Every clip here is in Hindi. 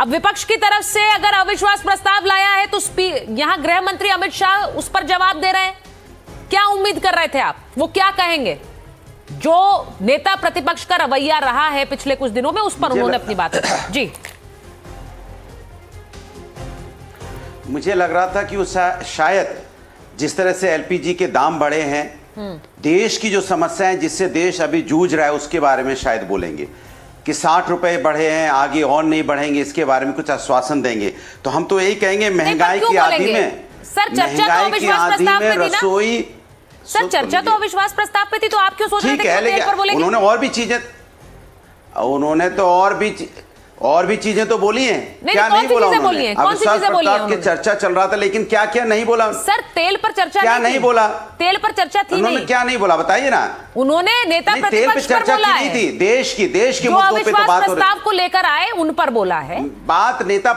अब विपक्ष की तरफ से अगर अविश्वास प्रस्ताव लाया है तो यहां गृह मंत्री अमित शाह उस पर जवाब दे रहे हैं। क्या उम्मीद कर रहे थे आप, वो क्या कहेंगे? जो नेता प्रतिपक्ष का रवैया रहा है पिछले कुछ दिनों में, उस पर उन्होंने अपनी बात जी। मुझे लग रहा था कि वो शायद जिस तरह से एलपीजी के दाम बढ़े हैं, देश की जो समस्याएं जिससे देश अभी जूझ रहा है उसके बारे में शायद बोलेंगे कि 60 रुपए बढ़े हैं, आगे और नहीं बढ़ेंगे, इसके बारे में कुछ आश्वासन देंगे। तो हम तो यही कहेंगे महंगाई की आदि में, सर चर्चा तो अविश्वास प्रस्ताव पे थी ना रसोई, सर चर्चा तो अविश्वास प्रस्ताव पे थी, तो आप क्यों सोच रहे थे कि तेल पर बोलेंगे? उन्होंने और भी चीजें, उन्होंने तो और भी चीजें तो बोली हैं। क्या नहीं बोला उन्होंने? अविश्वास प्रस्ताव की चर्चा चल रहा था, लेकिन क्या क्या नहीं बोला सर? तेल पर चर्चा क्या नहीं बोला? तेल पर चर्चा थी उन्होंने क्या नहीं बोला बताइए ना। उन्होंने नेता प्रतिपक्ष पर बोला है, थी देश के मुद्दों पे तो बात हो रही, प्रस्ताव को लेकर आए उन पर बोला है बात। नेता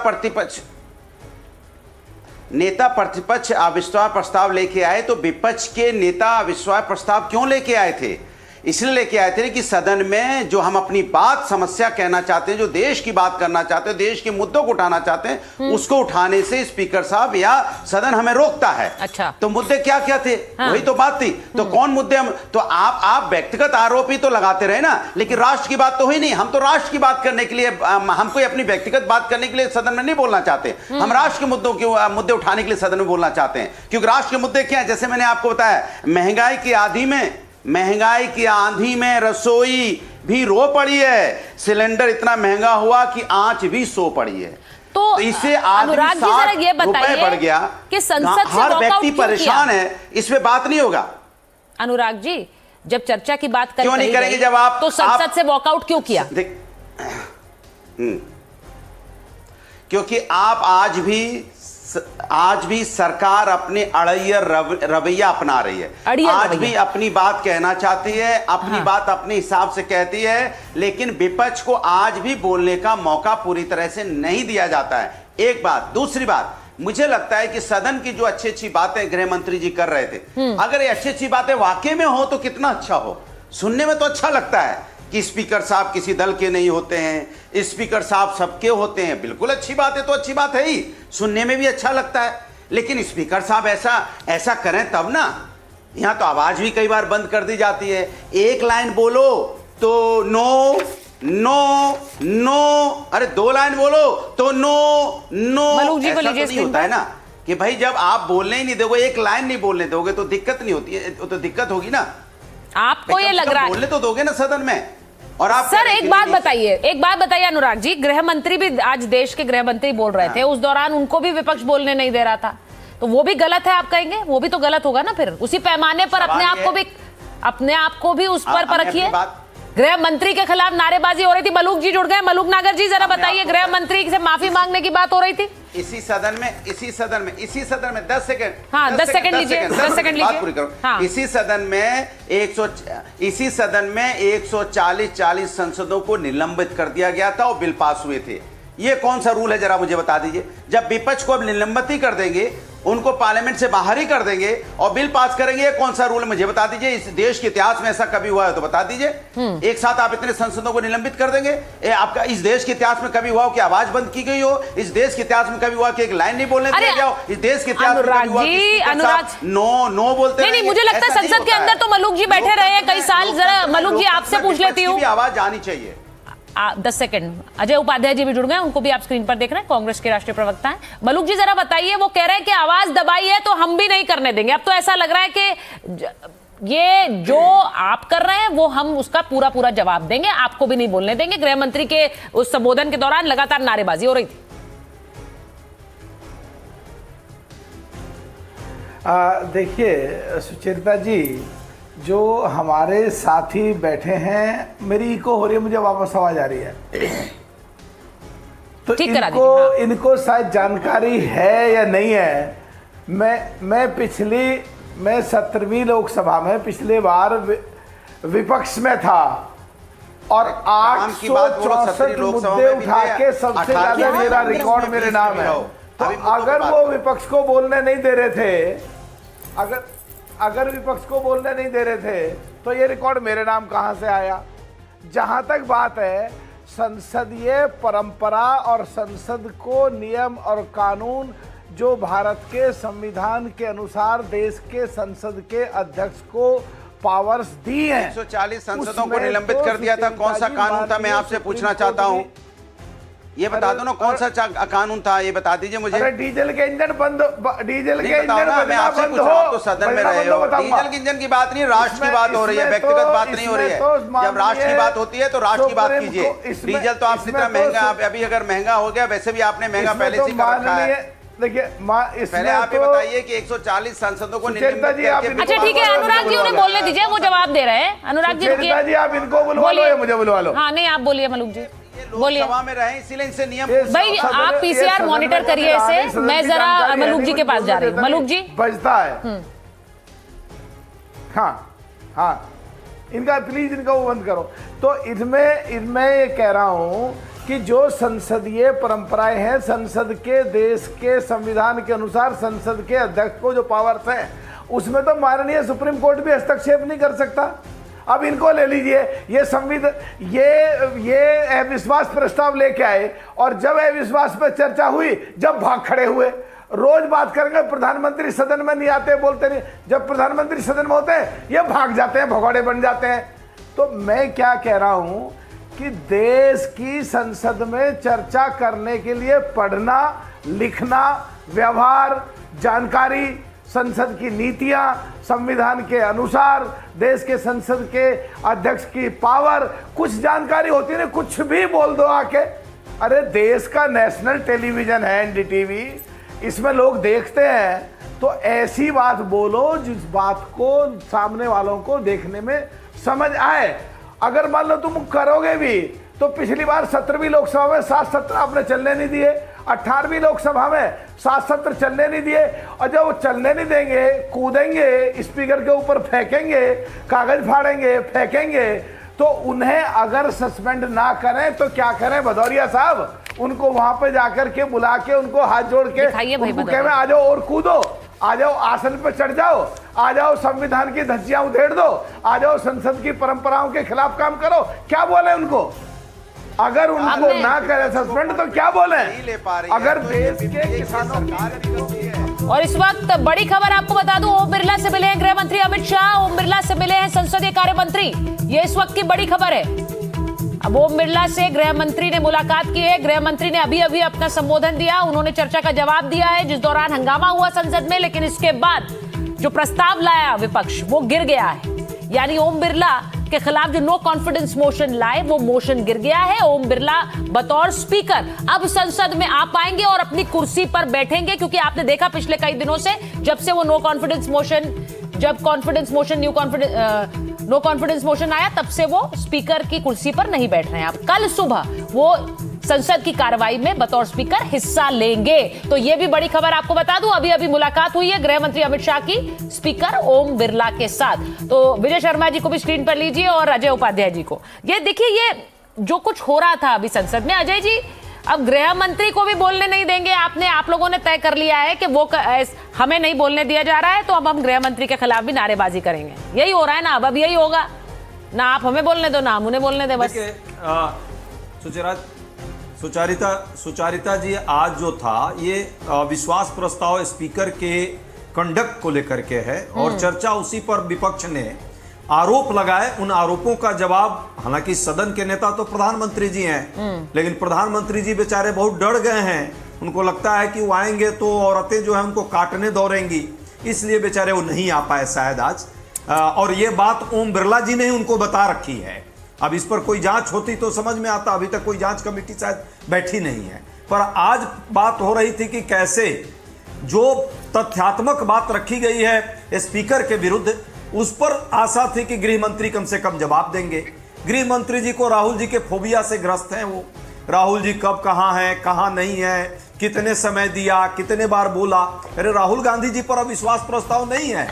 प्रतिपक्ष अविश्वास प्रस्ताव लेके आए तो विपक्ष के नेता अविश्वास प्रस्ताव क्यों लेके आए थे? इसलिए लेके आए थे कि सदन में जो हम अपनी बात समस्या कहना चाहते हैं, जो देश की बात करना चाहते हैं, देश के मुद्दों को उठाना चाहते हैं, उसको उठाने से स्पीकर साहब या सदन हमें रोकता है। अच्छा, तो मुद्दे क्या क्या थे? हाँ। वही तो बात थी। तो कौन मुद्दे हम तो आप व्यक्तिगत आरोप ही तो लगाते रहे ना, लेकिन राष्ट्र की बात तो हुई नहीं। हम तो राष्ट्र की बात करने के लिए, हम कोई अपनी व्यक्तिगत बात करने के लिए सदन में नहीं बोलना चाहते। हम राष्ट्र के मुद्दे उठाने के लिए सदन में बोलना चाहते हैं, क्योंकि राष्ट्र के मुद्दे क्या है? जैसे मैंने आपको बताया, महंगाई की आंधी में रसोई भी रो पड़ी है, सिलेंडर इतना महंगा हुआ कि आंच भी सो पड़ी है। तो इससे अनुराग जी जरा ये बताइए बढ़ गया कि संसद से हर व्यक्ति परेशान है, इसमें बात नहीं होगा। अनुराग जी, जब चर्चा की बात क्यों नहीं करेंगे? जब आप तो संसद से वॉकआउट क्यों किया? क्योंकि आप आज भी सरकार अपने अड़ियर रवैया अपना रही है। आज भी अपनी बात कहना चाहती है, अपनी बात अपने हिसाब से कहती है, लेकिन विपक्ष को आज भी बोलने का मौका पूरी तरह से नहीं दिया जाता है। एक बात। दूसरी बात, मुझे लगता है कि सदन की जो अच्छी अच्छी बातें गृह मंत्री जी कर रहे थे, अगर ये अच्छी अच्छी बातें वाकई में हो तो कितना अच्छा हो। सुनने में तो अच्छा लगता है कि स्पीकर साहब किसी दल के नहीं होते हैं, स्पीकर साहब सबके होते हैं, बिल्कुल अच्छी बात है, तो अच्छी बात है ही, सुनने में भी अच्छा लगता है। लेकिन स्पीकर साहब ऐसा करें तब ना। यहां तो आवाज भी कई बार बंद कर दी जाती है। एक लाइन बोलो तो नो नो नो, अरे 2 लाइन बोलो तो नो नो। ऐसा तो नहीं होता है ना कि भाई जब आप बोलने ही नहीं दोगे, एक लाइन नहीं बोलने दोगे तो दिक्कत नहीं होती है, तो दिक्कत होगी ना। आपको ये लग रहा है बोलने तो दोगे ना सदन में। और आप सर एक बात बताइए अनुराग जी, गृह मंत्री भी आज देश के गृह मंत्री बोल रहे थे, उस दौरान उनको भी विपक्ष बोलने नहीं दे रहा था, तो वो भी गलत है आप कहेंगे? वो भी तो गलत होगा ना फिर। उसी पैमाने पर अपने आप को भी उस पर परखिए। गृह मंत्री के खिलाफ नारेबाजी हो रही थी, मलूक जी जुड़ गए। मलूक नागर जी जरा बताइए, गृह मंत्री से माफी मांगने की बात हो रही थी इसी सदन में 10 सेकंड। हाँ 10 सेकंड लीजिए, 10 सेकंड लीजिए। पूरी करो। हाँ। इसी सदन में 140 सांसदों को निलंबित कर दिया गया था और बिल पास हुए थे। ये कौन सा रूल है जरा मुझे बता दीजिए? जब विपक्ष को अब निलंबित ही कर देंगे, उनको पार्लियामेंट से बाहर ही कर देंगे और बिल पास करेंगे, ये कौन सा रूल है मुझे बता दीजिए? इस देश के इतिहास में ऐसा कभी हुआ है तो बता दीजिए। एक साथ आप इतने सांसदों को निलंबित कर देंगे? आपका इस देश के इतिहास में कभी हुआ हो कि आवाज बंद की गई हो? इस देश के इतिहास में कभी हुआ कि एक लाइन नहीं बोलने दिया गया हो? इस देश के इतिहास में कभी हुआ कि नो बोलते? नहीं, मुझे लगता है संसद के अंदर तो मलूक जी बैठे रहे हैं कई साल। जरा मलूक जी आपसे पूछ लेती हूँ, आवाज आनी चाहिए। 10 सेकंड। अजय उपाध्याय जी भी जुड़ गए, उनको भी आप स्क्रीन पर देख रहे हैं, कांग्रेस के राष्ट्रीय प्रवक्ता हैं। मलूक जी जरा बताइए, वो कह रहे हैं कि आवाज दबाई है तो हम भी नहीं करने देंगे। अब तो ऐसा लग रहा है कि ये जो आप कर रहे हैं वो हम उसका पूरा जवाब देंगे, आपको भी नहीं बोलने देंगे। गृह मंत्री के उस संबोधन के दौरान लगातार नारेबाजी हो रही थी। देखिए सुचेता जी, जो हमारे साथी बैठे हैं, मेरी इको हो रही है, मुझे वापस आवाज आ रही है तो इनको शायद जानकारी है या नहीं है। मैं 17वीं लोकसभा में पिछले बार विपक्ष में था और 864 मुद्दे उठा के सबसे ज्यादा मेरा रिकॉर्ड मेरे नाम है। तो अगर वो विपक्ष को बोलने नहीं दे रहे थे, अगर विपक्ष को बोलने नहीं दे रहे थे तो ये रिकॉर्ड मेरे नाम कहां से आया? जहां तक बात है संसदीय परंपरा और संसद को नियम और कानून जो भारत के संविधान के अनुसार देश के संसद के अध्यक्ष को पावर्स दी हैं। 140 सांसदों को निलंबित कर दिया था, कौन सा कानून था? मैं आपसे पूछना चाहता हूं, ये बता दो ना, कौन सा कानून था, ये बता दीजिए मुझे। अरे डीजल के इंजन बंद, डीजल के इंजन मैं आपसे पूछ रहा हूं, तो सदन में रहे हो। डीजल के इंजन की बात नहीं, राष्ट्र की बात हो रही है, व्यक्तिगत बात नहीं हो रही है। जब राष्ट्र की बात होती है तो राष्ट्र की बात कीजिए। डीजल तो आपने इतना महंगा, अभी अगर महंगा हो गया, वैसे भी आपने महंगा पहले से कर रखा है। देखिए पहले आप ये बताइए कि 140 सांसदों को निलंबित करके, अच्छा ठीक है, अनुराग जी उन्हें बोलने दीजिए, वो जवाब दे रहे हैं। अनुराग जी जी आप इनको बुलवा लो या मुझे बुलवा लो। हाँ नहीं, आप बोलिए मलूक जी, बोलिए। सभा में रहे, इसीलिए इनसे नियम भाई आप पीसीआर मॉनिटर करिए इसे। मैं जरा मलूक जी के पास जा रही हूँ। मलूक जी बजता है। हाँ हाँ, इनका प्लीज इनका वो बंद करो। तो इनमें ये कह रहा हूं कि जो संसदीय परंपराएं हैं, संसद के देश के संविधान के अनुसार संसद के अध्यक्ष को जो पावर्स हैं, उसमें तो माननीय सुप्रीम कोर्ट भी हस्तक्षेप नहीं कर सकता। अब इनको ले लीजिए, ये संविधान, ये अविश्वास प्रस्ताव लेके आए और जब अविश्वास पर चर्चा हुई, जब भाग खड़े हुए। रोज बात करेंगे, प्रधानमंत्री सदन में नहीं आते, बोलते नहीं। जब प्रधानमंत्री सदन में होते हैं, ये भाग जाते हैं, भगौड़े बन जाते हैं। तो मैं क्या कह रहा हूं कि देश की संसद में चर्चा करने के लिए पढ़ना, लिखना, व्यवहार, जानकारी, संसद की नीतियां, संविधान के अनुसार देश के संसद के अध्यक्ष की पावर, कुछ जानकारी होती है। कुछ भी बोल दो आके। अरे देश का नेशनल टेलीविजन है एनडीटीवी, इसमें लोग देखते हैं, तो ऐसी बात बोलो जिस बात को सामने वालों को देखने में समझ आए। अगर मान लो तुम करोगे भी, तो पिछली बार 17वीं लोकसभा में 7 सत्र आपने चलने नहीं दिए, 18वीं लोकसभा में 7 सत्र चलने नहीं दिए। और जब वो चलने नहीं देंगे, कूदेंगे, स्पीकर के ऊपर फेंकेंगे, कागज फाड़ेंगे, फेंकेंगे, तो उन्हें अगर सस्पेंड ना करें तो क्या करें भदौरिया साहब? उनको वहां पे जाकर के बुला के उनको हाथ जोड़ के उनको कहें आ जाओ और कूदो, आ जाओ आसन पर चढ़ जाओ, आ जाओ संविधान की धज्जियां उधेड़ दो, आ जाओ संसद की परंपराओं के खिलाफ काम करो। क्या बोले उनको? अगर उनको ना करे सस्पेंड तो क्या बोले? अगर देश के किसानों की। और इस वक्त बड़ी खबर आपको बता दूं, ओम बिरला से मिले हैं गृह मंत्री अमित शाह, ओम बिरला से मिले हैं संसदीय कार्य मंत्री। ये इस वक्त की बड़ी खबर है। अब ओम बिरला से गृह मंत्री ने मुलाकात की है। गृह मंत्री ने अभी अभी अपना संबोधन दिया, उन्होंने चर्चा का जवाब दिया है, जिस दौरान हंगामा हुआ संसद में। लेकिन इसके बाद जो प्रस्ताव लाया विपक्ष, वो गिर गया है। यानी ओम बिरला के खिलाफ जो नो कॉन्फिडेंस मोशन लाए, वो मोशन गिर गया है। ओम बिरला बतौर स्पीकर अब संसद में आ पाएंगे और अपनी कुर्सी पर बैठेंगे, क्योंकि आपने देखा पिछले कई दिनों से, जब से वो नो कॉन्फिडेंस मोशन आया, तब से वो स्पीकर की कुर्सी पर नहीं बैठ रहे हैं। अब कल सुबह वो संसद की कार्रवाई में बतौर स्पीकर हिस्सा लेंगे। तो ये भी बड़ी खबर आपको बता दूं, अभी अभी मुलाकात हुई है गृह मंत्री अमित शाह की स्पीकर ओम बिरला के साथ। तो विजय शर्मा जी को भी स्क्रीन पर लीजिए और अजय उपाध्याय जी को। ये देखिए, ये जो कुछ हो रहा था अभी संसद में, अजय जी अब गृह मंत्री को भी बोलने नहीं देंगे। आप लोगों ने तय कर लिया है कि वो हमें नहीं बोलने दिया जा रहा है, तो अब हम गृह मंत्री के खिलाफ भी नारेबाजी करेंगे। यही हो रहा है ना, अब यही होगा ना, आप हमें बोलने दो ना हम उन्हें बोलने दे। बस सुचारिता जी, आज जो था ये विश्वास प्रस्ताव स्पीकर के कंडक्ट को लेकर के है और चर्चा उसी पर विपक्ष ने आरोप लगाए। उन आरोपों का जवाब, हालांकि सदन के नेता तो प्रधानमंत्री जी हैं, लेकिन प्रधानमंत्री जी बेचारे बहुत डर गए हैं। उनको लगता है कि वो आएंगे तो औरतें जो है उनको काटने दौड़ेंगी, इसलिए बेचारे वो नहीं आ पाए शायद आज। और ये बात ओम बिरला जी ने उनको बता रखी है। अब इस पर कोई जांच होती तो समझ में आता, अभी तक कोई जांच कमेटी शायद बैठी नहीं है। पर आज बात हो रही थी कि कैसे जो तथ्यात्मक बात रखी गई है स्पीकर के विरुद्ध, उस पर आशा थी कि गृह मंत्री कम से कम जवाब देंगे। गृह मंत्री जी को राहुल जी के फोबिया से ग्रस्त हैं। वो राहुल जी कब कहाँ हैं, कहाँ नहीं है, कितने समय दिया, कितने बार बोला। अरे राहुल गांधी जी पर अविश्वास प्रस्ताव नहीं है,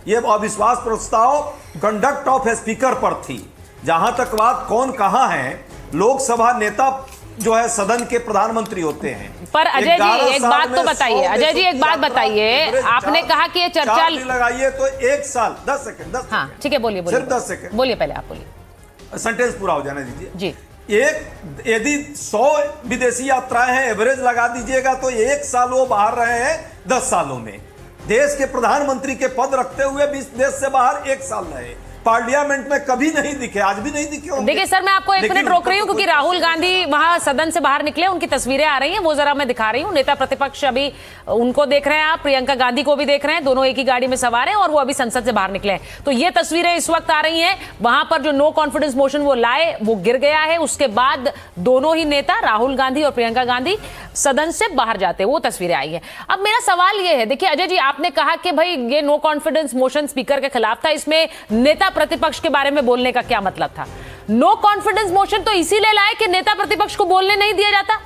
ये अविश्वास प्रस्ताव कंडक्ट ऑफ स्पीकर पर थी। जहां तक बात कौन कहाँ है, लोकसभा नेता जो है सदन के प्रधानमंत्री होते हैं। पर अजय जी एक बात तो बताइए, अजय जी एक बात बताइए, आपने कहा कि ये चर्चा लगाइए तो 1 साल 10 सेकंड। हाँ ठीक है, बोलिए सिर्फ 10 सेकंड बोलिए, पहले आप बोलिए, सेंटेंस पूरा हो जाने दीजिए जी। एक यदि 100 विदेशी यात्राएं हैं, एवरेज लगा दीजिएगा तो 1 साल वो बाहर रहे हैं 10 सालों में। देश के प्रधानमंत्री के पद रखते हुए भी देश से बाहर 1 साल रहे, पार्लियामेंट में कभी नहीं दिखे, आज भी नहीं दिखे होंगे। देखिए सर, मैं आपको 1 मिनट रोक रही हूँ क्योंकि राहुल गांधी वहां सदन से बाहर निकले, उनकी तस्वीरें आ रही हैं, वो जरा मैं दिखा रही हूँ। नेता प्रतिपक्ष अभी उनको देख रहे हैं आप, प्रियंका गांधी को भी देख रहे हैं, दोनों एक ही गाड़ी में सवार हैं और वो अभी संसद से बाहर निकले हैं। तो ये तस्वीरें इस वक्त आ रही हैं। वहां पर जो नो कॉन्फिडेंस मोशन वो लाए, वो गिर गया है। उसके बाद दोनों ही नेता राहुल गांधी और प्रियंका गांधी सदन से बाहर जाते, वो तस्वीरें आई है। अब मेरा सवाल ये है, देखिए अजय जी, आपने कहा कि भाई ये नो कॉन्फिडेंस मोशन स्पीकर के खिलाफ था, इसमें नेता प्रतिपक्ष के बारे में बोलने का क्या मतलब था? नो कॉन्फिडेंस मोशन तो इसीलिए लाए कि नेता प्रतिपक्ष को बोलने नहीं दिया जाता।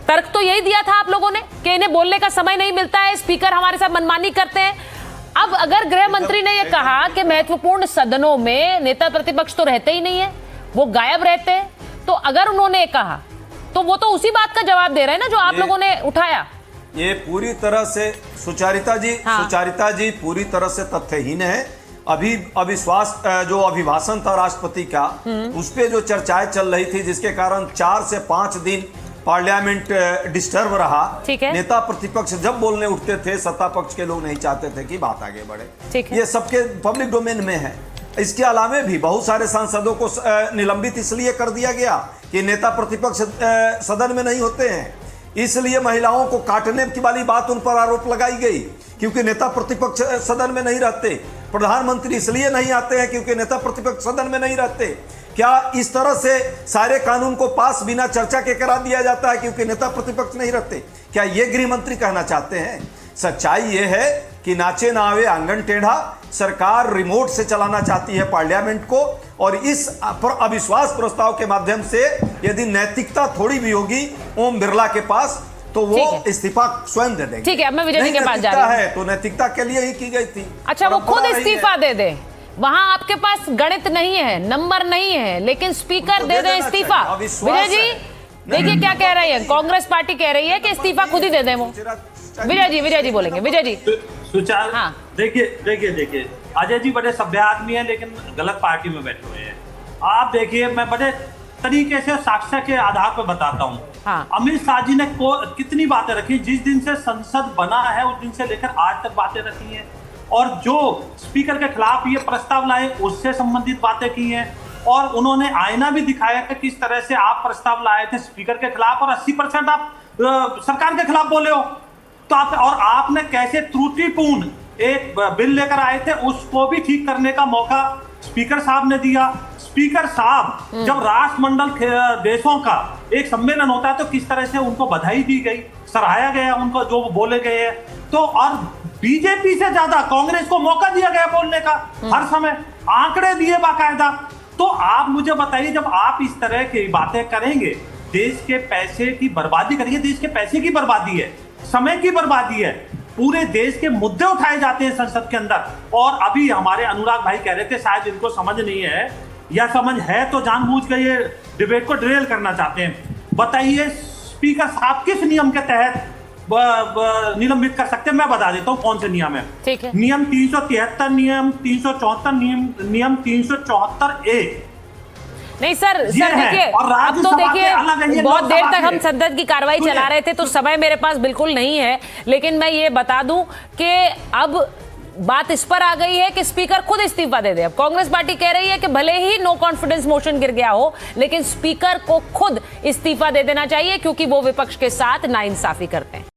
तर्क तो यही दिया था आप लोगों ने कि इन्हें बोलने का समय नहीं मिलता है, स्पीकर हमारे साथ मनमानी करते हैं। अब अगर गृह मंत्री ने यह कहा कि महत्वपूर्ण सदनों में नेता प्रतिपक्ष तो रहते ही नहीं है, वो गायब रहते हैं, तो अगर उन्होंने कहा तो वो तो उसी बात का जवाब दे रहे हैं ना जो आप लोगों ने उठाया। ये पूरी तरह से सुचारिता जी, हाँ। सुचारिता जी पूरी तरह से तथ्यहीन है। अभी अविश्वास जो अभिभाषण था राष्ट्रपति का, उस पे जो चर्चाएं चल रही थी, जिसके कारण 4 से 5 दिन पार्लियामेंट डिस्टर्ब रहा। ठीक है। नेता प्रतिपक्ष जब बोलने उठते थे, सत्ता पक्ष के लोग नहीं चाहते थे कि बात आगे बढ़े। ठीक है। ये सबके पब्लिक डोमेन में है। इसके अलावा भी बहुत सारे सांसदों को निलंबित इसलिए कर दिया गया कि नेता प्रतिपक्ष सदन में नहीं होते हैं, इसलिए महिलाओं को काटने की वाली बात उन पर आरोप लगाई गई क्योंकि नेता प्रतिपक्ष सदन में नहीं रहते। प्रधानमंत्री इसलिए नहीं आते हैं क्योंकि नेता प्रतिपक्ष सदन में नहीं रहते। क्या इस तरह से सारे कानून को पास बिना चर्चा के करा दिया जाता है क्योंकि नेता प्रतिपक्ष नहीं रहते? क्या ये गृह मंत्री कहना चाहते हैं? सच्चाई ये है कि नाचे ना आवे आंगन टेढ़ा, सरकार रिमोट से चलाना चाहती है पार्लियामेंट को, और इस अविश्वास प्रस्ताव के माध्यम से यदि नैतिकता थोड़ी भी होगी ओम बिरला के पास तो वो इस्तीफा स्वयं दे देंगे। ठीक है, अब मैं विजय जी के पास जा रही हूं। है तो नैतिकता के लिए ही की गई थी। अच्छा, वो खुद इस्तीफा दे दे, वहां आपके पास गणित नहीं है, नंबर नहीं है, लेकिन स्पीकर दे दे इस्तीफा। विजय जी देखिए क्या कह रही है कांग्रेस पार्टी, कह रही है कि इस्तीफा खुद ही दे दे वो। विजय जी बोलेंगे। विजय जी सुचार, हाँ। देखिए अजय जी बड़े सभ्य आदमी है लेकिन गलत पार्टी में बैठे हुए हैं। आप देखिए, मैं बड़े तरीके से साक्ष्य के आधार पर बताता हूँ। हाँ। अमित शाह जी ने कितनी बातें रखी, जिस दिन से संसद बना है उस दिन से लेकर आज तक बातें रखी हैं, और जो स्पीकर के खिलाफ ये प्रस्ताव लाए उससे संबंधित बातें की हैं, और उन्होंने आईना भी दिखाया कि किस तरह से आप प्रस्ताव लाए थे स्पीकर के खिलाफ और 80% आप सरकार के खिलाफ बोले हो। तो आपने कैसे त्रुटिपूर्ण एक बिल लेकर आए थे, उसको भी ठीक करने का मौका स्पीकर साहब ने दिया। स्पीकर साहब जब राष्ट्रमंडल देशों का एक सम्मेलन होता है तो किस तरह से उनको बधाई दी गई, सराहाया गया उनको जो बोले गए हैं। तो और बीजेपी से ज्यादा कांग्रेस को मौका दिया गया बोलने का, हर समय आंकड़े दिए बाकायदा। तो आप मुझे बताइए, जब आप इस तरह की बातें करेंगे, देश के पैसे की बर्बादी करेंगे, देश के पैसे की बर्बादी है, समय की बर्बादी है, पूरे देश के मुद्दे उठाए जाते हैं संसद के अंदर। और अभी हमारे अनुराग भाई कह रहे थे शायद इनको समझ नहीं है, या समझ है तो जानबूझ कर ये डिबेट को डिरेल करना चाहते हैं। बताइए स्पीकर साहब किस नियम के तहत निलंबित कर सकते हैं? मैं बता देता हूँ कौन से नियम है। ठीक है। नियम 373, नियम 374, नियम 374A। नहीं सर है। देखिए, और अब तो देखिए बहुत देर तक हम लोकसभा सदन की कार्रवाई चला रहे थे तो समय मेरे पास बिल्कुल नहीं है, लेकिन मैं ये बता दूं कि अब बात इस पर आ गई है कि स्पीकर खुद इस्तीफा दे दे। अब कांग्रेस पार्टी कह रही है कि भले ही नो कॉन्फिडेंस मोशन गिर गया हो, लेकिन स्पीकर को खुद इस्तीफा दे देना चाहिए क्योंकि वो विपक्ष के साथ नाइंसाफी करते हैं।